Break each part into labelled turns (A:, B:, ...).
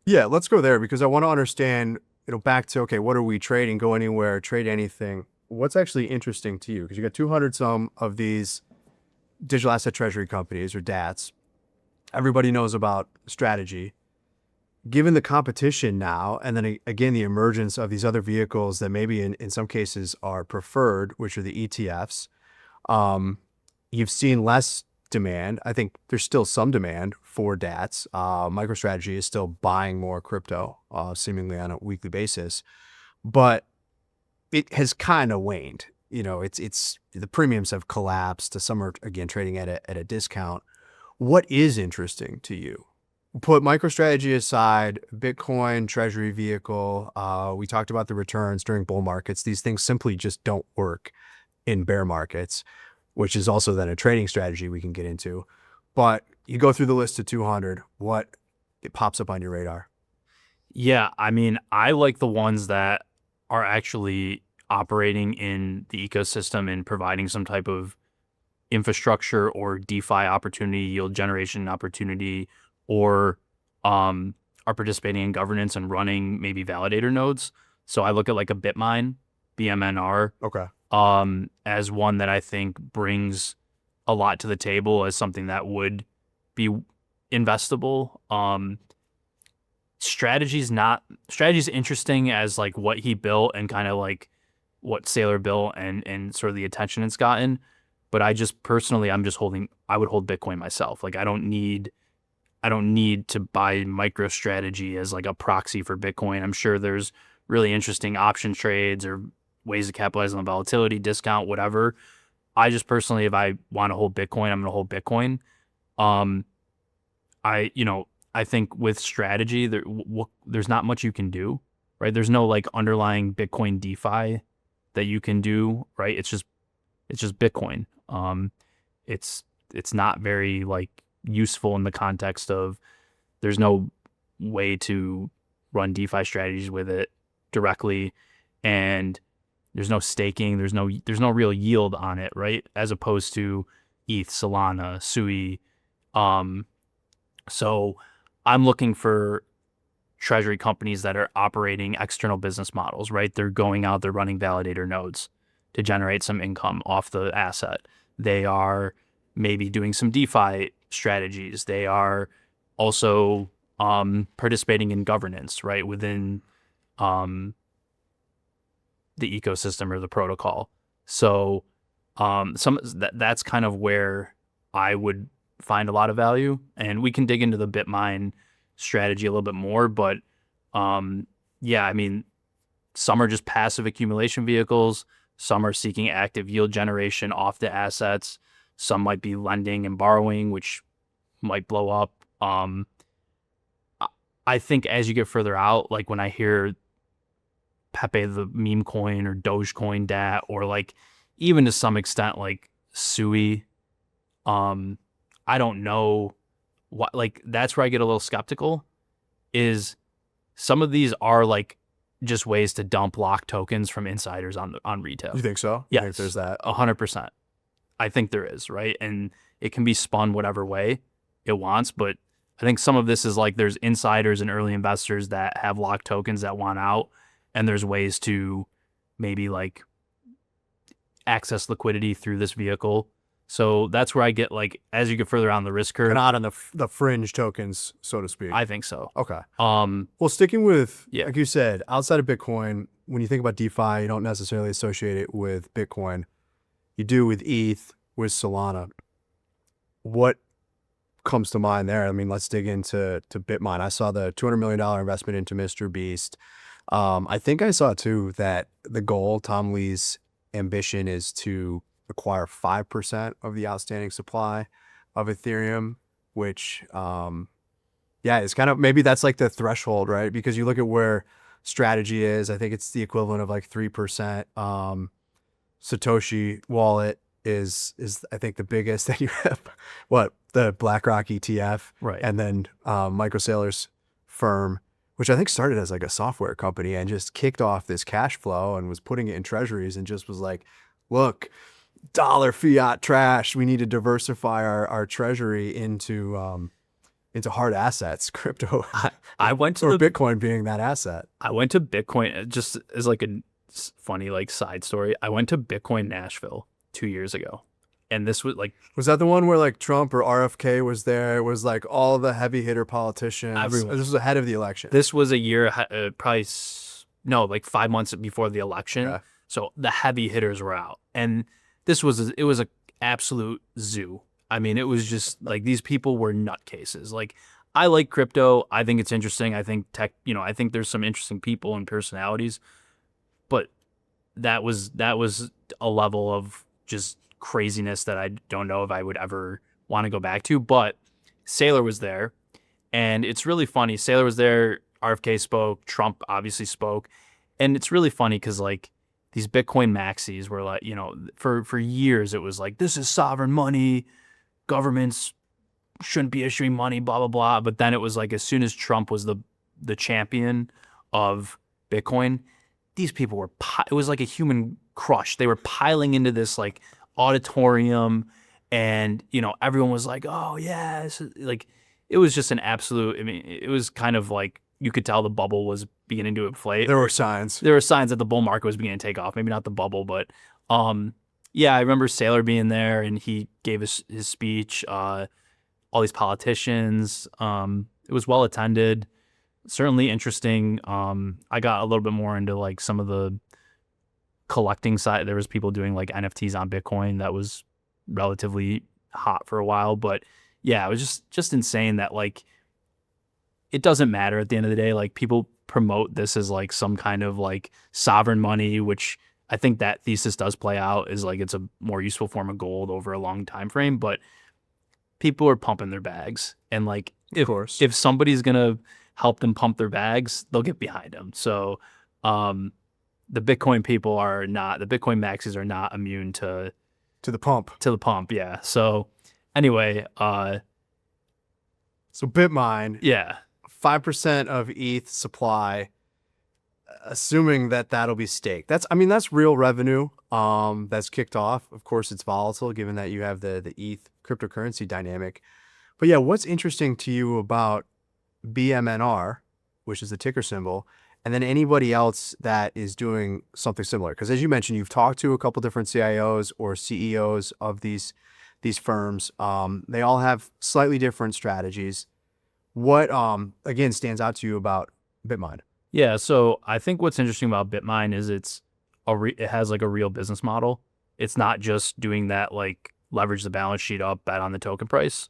A: Yeah, let's go there because I want to understand, back to, okay, what are we trading? Go anywhere, trade anything. What's actually interesting to you? Because you got 200 some of these digital asset treasury companies or DATs. Everybody knows about strategy. Given the competition now, and then again, the emergence of these other vehicles that maybe in some cases are preferred, which are the ETFs, um, you've seen less demand. I think there's still some demand for DATs. MicroStrategy is still buying more crypto, seemingly on a weekly basis, but it has kind of waned. It's the premiums have collapsed. Some are again trading at a discount. What is interesting to you? Put MicroStrategy aside, Bitcoin, Treasury vehicle. We talked about the returns during bull markets. These things simply just don't work in bear markets, which is also then a trading strategy we can get into. But you go through the list of 200, what it pops up on your radar?
B: Yeah, I mean, I like the ones that are actually operating in the ecosystem and providing some type of infrastructure or DeFi opportunity, yield generation opportunity, or are participating in governance and running maybe validator nodes. So I look at like a BitMine, BMNR,
A: Okay.
B: as one that I think brings a lot to the table as something that would be investable. Strategy's interesting as like what he built and kind of like what Saylor built and sort of the attention it's gotten. But I just personally, I would hold Bitcoin myself. Like I don't need to buy MicroStrategy as like a proxy for Bitcoin. I'm sure there's really interesting option trades or ways to capitalize on volatility, discount, whatever. I just personally, if I want to hold Bitcoin, I'm going to hold Bitcoin. Um, I, you know, I think with strategy, there's not much you can do, right? There's no like underlying Bitcoin DeFi that you can do, right? It's just Bitcoin. It's it's not very like useful in the context of there's no way to run DeFi strategies with it directly, and there's no staking. There's no real yield on it, right? As opposed to ETH, Solana, Sui. Um, so I'm looking for treasury companies that are operating external business models, right? They're going out, they're running validator nodes to generate some income off the asset. They are maybe doing some DeFi strategies. They are also participating in governance, right, within um, the ecosystem or the protocol. So that's kind of where I would find a lot of value, and we can dig into the BitMine strategy a little bit more. But yeah, I mean, some are just passive accumulation vehicles. Some are seeking active yield generation off the assets. Some might be lending and borrowing, which might blow up. I think as you get further out, like when I hear Pepe the meme coin or Dogecoin DAT, or like even to some extent like Sui, um, I don't know what, like that's where I get a little skeptical. Is some of these are like just ways to dump lock tokens from insiders on
A: You
B: retail.
A: think so? You think there's
B: Yes,
A: that?
B: 100%. I think there is, right, and it can be spun whatever way it wants. But I think some of this is like there's insiders and early investors that have locked tokens that want out, and there's ways to maybe like access liquidity through this vehicle. So that's where I get like as you get further on the risk
A: Kind
B: curve,
A: of on the fringe tokens, so to speak.
B: I think so.
A: Okay.
B: Um,
A: Well, sticking with,
B: yeah,
A: like you said, outside of Bitcoin, when you think about DeFi, you don't necessarily associate it with Bitcoin. You do with ETH, with Solana. What comes to mind there? I mean, let's dig into BitMine. I saw the $200 million investment into Mr. Beast. I think I saw too that the goal, Tom Lee's ambition, is to acquire 5% of the outstanding supply of Ethereum, which, yeah, it's kind of, maybe that's like the threshold, right? Because you look at where strategy is, I think it's the equivalent of like 3%. Satoshi wallet is I think the biggest. Then you have what, the BlackRock ETF,
B: right.
A: and then Michael Saylor's firm, which I think started as like a software company and just kicked off this cash flow and was putting it in treasuries and just was like, look, dollar fiat trash. We need to diversify our treasury into into hard assets, crypto,
B: I went to
A: or Bitcoin being that asset.
B: I went to Bitcoin just as like a funny like side story. I went to Bitcoin Nashville 2 years ago, and this was like
A: Was that the one where like Trump or RFK was there? It was like all the heavy hitter politicians.
B: Everyone.
A: This was ahead of the election.
B: This was a year, probably no, like 5 months before the election.
A: Okay.
B: So the heavy hitters were out, and it was a absolute zoo. I mean, it was just like these people were nutcases. Like, I like crypto. I think it's interesting. I think tech. I think there's some interesting people and personalities, but that was a level of just craziness that I don't know if I would ever want to go back to. But Saylor was there, and it's really funny. Saylor was there. RFK spoke. Trump obviously spoke, and it's really funny because like these Bitcoin maxis were like, for years it was like, this is sovereign money. Governments shouldn't be issuing money, blah, blah, blah. But then it was like, as soon as Trump was the champion of Bitcoin, these people were, it was like a human crush. They were piling into this like auditorium, and, everyone was like, oh yeah, like, it was just an absolute, I mean, it was kind of like, you could tell the bubble was beginning to inflate.
A: There were signs.
B: There were signs that the bull market was beginning to take off. Maybe not the bubble, but yeah, I remember Saylor being there, and he gave his speech. All these politicians. It was well attended, certainly interesting. I got a little bit more into like some of the collecting side. There was people doing like NFTs on Bitcoin that was relatively hot for a while, but yeah, it was just insane that like it doesn't matter at the end of the day. Like, people promote this as like some kind of like sovereign money, which I think that thesis does play out, is like it's a more useful form of gold over a long time frame, but people are pumping their bags, and like if somebody's gonna help them pump their bags, they'll get behind them. So the Bitcoin people are not, the Bitcoin maxis are not immune to
A: the pump.
B: Yeah. So anyway,
A: so BitMine,
B: yeah,
A: 5% of ETH supply, assuming that that'll be staked. That's real revenue that's kicked off. Of course, it's volatile given that you have the ETH cryptocurrency dynamic. But yeah, what's interesting to you about BMNR, which is the ticker symbol, and then anybody else that is doing something similar? Because as you mentioned, you've talked to a couple different CIOs or CEOs of these firms. They all have slightly different strategies. What again stands out to you about BitMine?
B: Yeah, so I think what's interesting about BitMine is it has like a real business model. It's not just doing that like leverage the balance sheet up, bet on the token price.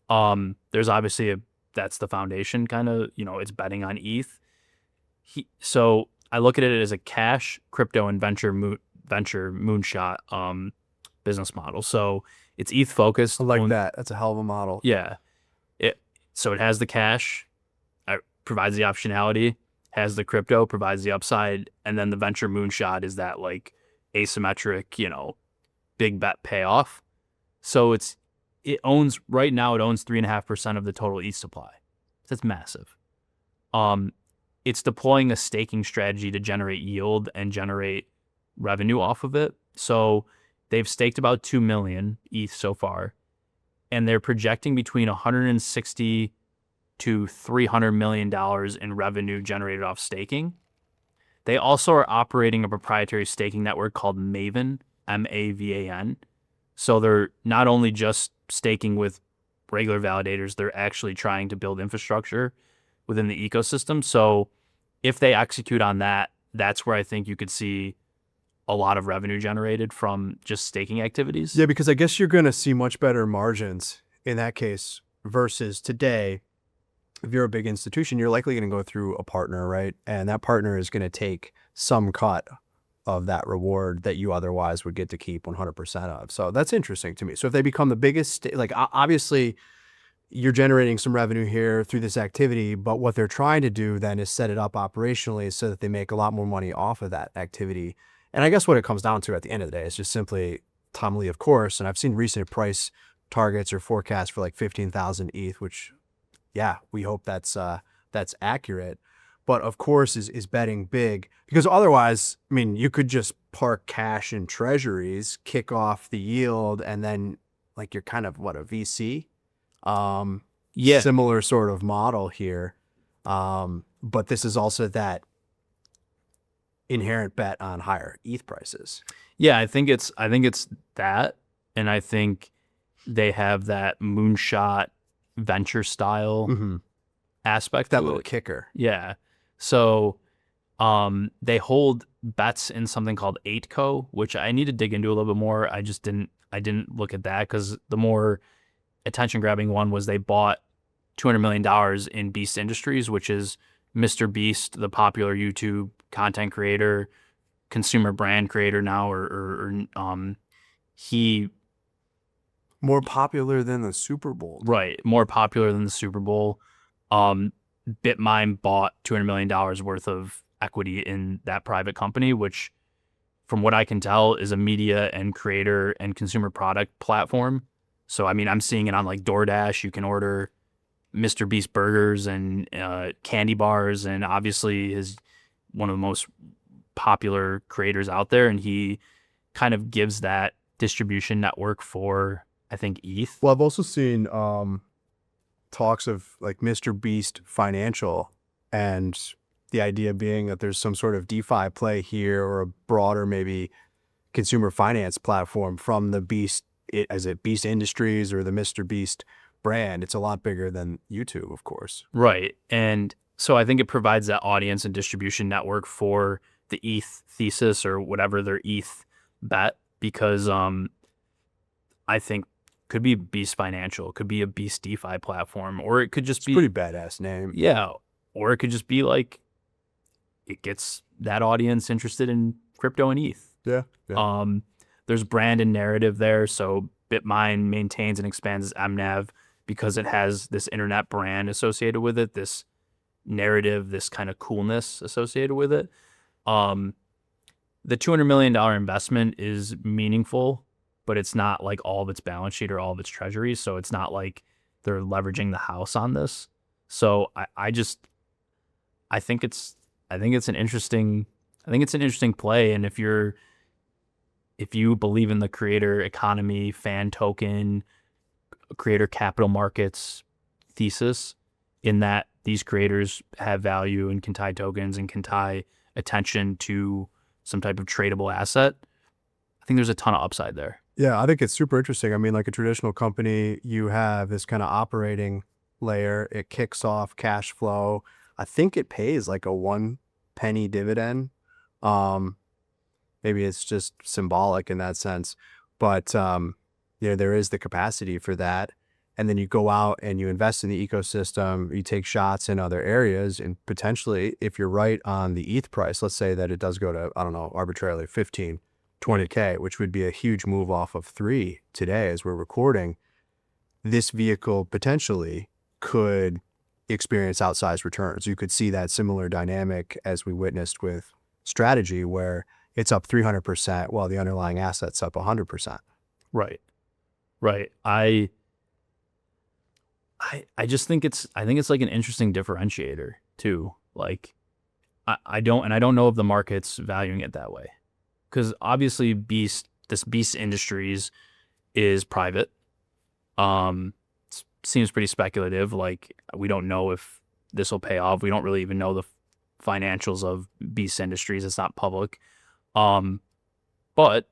B: There's obviously that's the foundation kind of, it's betting on ETH. So I look at it as a cash, crypto, and venture moonshot business model. So it's ETH focused.
A: I like that. That's a hell of a model.
B: Yeah. So it has the cash, provides the optionality, has the crypto, provides the upside, and then the venture moonshot is that like asymmetric, big bet payoff. So it owns 3.5% of the total ETH supply. That's massive. It's deploying a staking strategy to generate yield and generate revenue off of it. So they've staked about 2 million ETH so far, and they're projecting between $160 to $300 million in revenue generated off staking. They also are operating a proprietary staking network called Maven, MAVAN. So they're not only just staking with regular validators, they're actually trying to build infrastructure within the ecosystem. So if they execute on that, that's where I think you could see a lot of revenue generated from just staking activities.
A: Yeah, because I guess you're going to see much better margins in that case versus today. If you're a big institution, you're likely going to go through a partner, right? And that partner is going to take some cut of that reward that you otherwise would get to keep 100% of. So that's interesting to me. So if they become the biggest, like obviously you're generating some revenue here through this activity, but what they're trying to do then is set it up operationally so that they make a lot more money off of that activity. And I guess what it comes down to at the end of the day is just simply Tom Lee, of course. And I've seen recent price targets or forecasts for like 15,000 ETH, which, yeah, we hope that's accurate. But of course is betting big, because otherwise, I mean, you could just park cash in treasuries, kick off the yield, and then like you're kind of a VC.
B: Yeah.
A: similar sort of model here. But this is also that inherent bet on higher ETH prices.
B: Yeah, I think it's that, and I think they have that moonshot venture style aspect
A: That
B: to
A: little
B: it.
A: kicker.
B: Yeah. So they hold bets in something called 8Co, which I need to dig into a little bit more. I didn't look at that because the more attention grabbing one was they bought $200 million in Beast Industries, which is Mr. Beast, the popular YouTube content creator, consumer brand creator now, he
A: More popular than the Super Bowl.
B: right, more popular than the Super Bowl. BitMine bought $200 million worth of equity in that private company, which from what I can tell is a media and creator and consumer product platform. So, I mean, I'm seeing it on like DoorDash. You can order Mr. Beast burgers and candy bars, and obviously is one of the most popular creators out there. And he kind of gives that distribution network for, I think, ETH.
A: Well, I've also seen talks of like Mr. Beast Financial, and the idea being that there's some sort of DeFi play here, or a broader maybe consumer finance platform from the Beast, Beast Industries or the Mr. Beast brand. It's a lot bigger than YouTube, of course.
B: Right. And so I think it provides that audience and distribution network for the ETH thesis or whatever their ETH bet, because I think could be Beast Financial, could be a Beast DeFi platform, or it could just be
A: Pretty badass name.
B: yeah, or it could just be like it gets that audience interested in crypto and ETH.
A: Yeah.
B: There's brand and narrative there. So BitMine maintains and expands its MNAV because it has this internet brand associated with it, this narrative, this kind of coolness associated with it. The $200 million investment is meaningful, but it's not like all of its balance sheet or all of its treasuries. So it's not like they're leveraging the house on this. So I think it's an interesting play. And if you believe in the creator economy, fan token, creator capital markets thesis, in that these creators have value and can tie tokens and can tie attention to some type of tradable asset, I think there's a ton of upside there.
A: Yeah, I think it's super interesting. I mean, like a traditional company, you have this kind of operating layer. It kicks off cash flow. I think it pays like a 1 penny dividend. Maybe it's just symbolic in that sense, but there is the capacity for that. And then you go out and you invest in the ecosystem, you take shots in other areas, and potentially, if you're right on the ETH price, let's say that it does go to, I don't know, arbitrarily 15, 20K, which would be a huge move off of 3 today as we're recording, this vehicle potentially could experience outsized returns. You could see that similar dynamic as we witnessed with Strategy, where it's up 300% while the underlying asset's up 100%.
B: Right. I just think it's like an interesting differentiator too. Like I don't know if the market's valuing it that way, because obviously Beast Industries is private. Seems pretty speculative. Like we don't know if this will pay off. We don't really even know the financials of Beast Industries. It's not public. But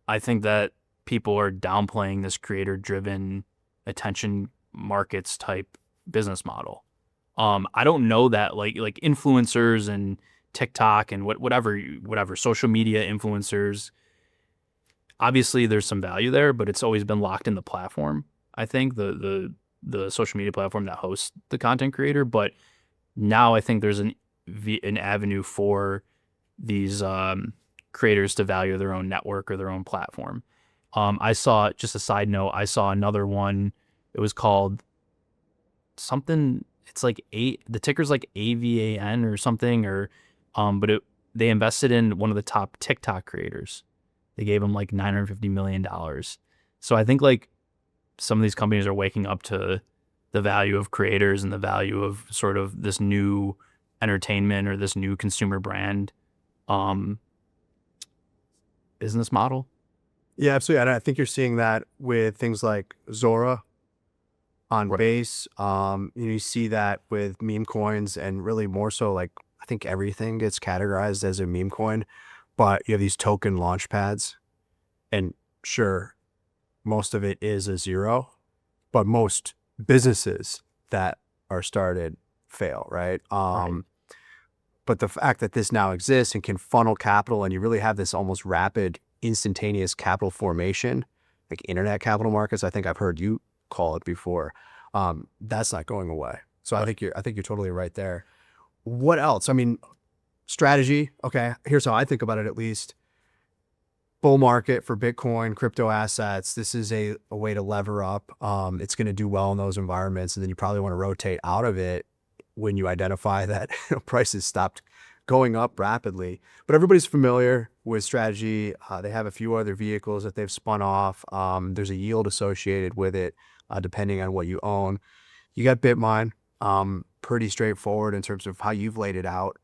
B: I think that people are downplaying this creator-driven attention markets type business model. I don't know that like influencers and TikTok and whatever social media influencers, obviously there's some value there, but it's always been locked in the platform. I think the social media platform that hosts the content creator, but now I think there's an avenue for these creators to value their own network or their own platform. I saw, just a side note, I saw another one. It was called something. It's like the ticker's like AVAN or something, but they invested in one of the top TikTok creators. They gave him like $950 million. So I think like some of these companies are waking up to the value of creators and the value of sort of this new entertainment or this new consumer brand business model.
A: Yeah, absolutely. And I think you're seeing that with things like Zora, on
B: Right.
A: base. You see that with meme coins, and really more so, like, I think everything gets categorized as a meme coin, but you have these token launch pads, and sure, most of it is a zero, but most businesses that are started fail, right?
B: Right.
A: But the fact that this now exists and can funnel capital, and you really have this almost rapid, instantaneous capital formation, like internet capital markets, I think I've heard you call it before. That's not going away. So
B: Right.
A: I think you're totally right there. What else? I mean, strategy. Okay, here's how I think about it. At least bull market for Bitcoin, crypto assets. This is a way to lever up. It's going to do well in those environments, and then you probably want to rotate out of it when you identify that prices stopped going up rapidly. But everybody's familiar with strategy. They have a few other vehicles that they've spun off. There's a yield associated with it, depending on what you own. You got BitMine. Pretty straightforward in terms of how you've laid it out.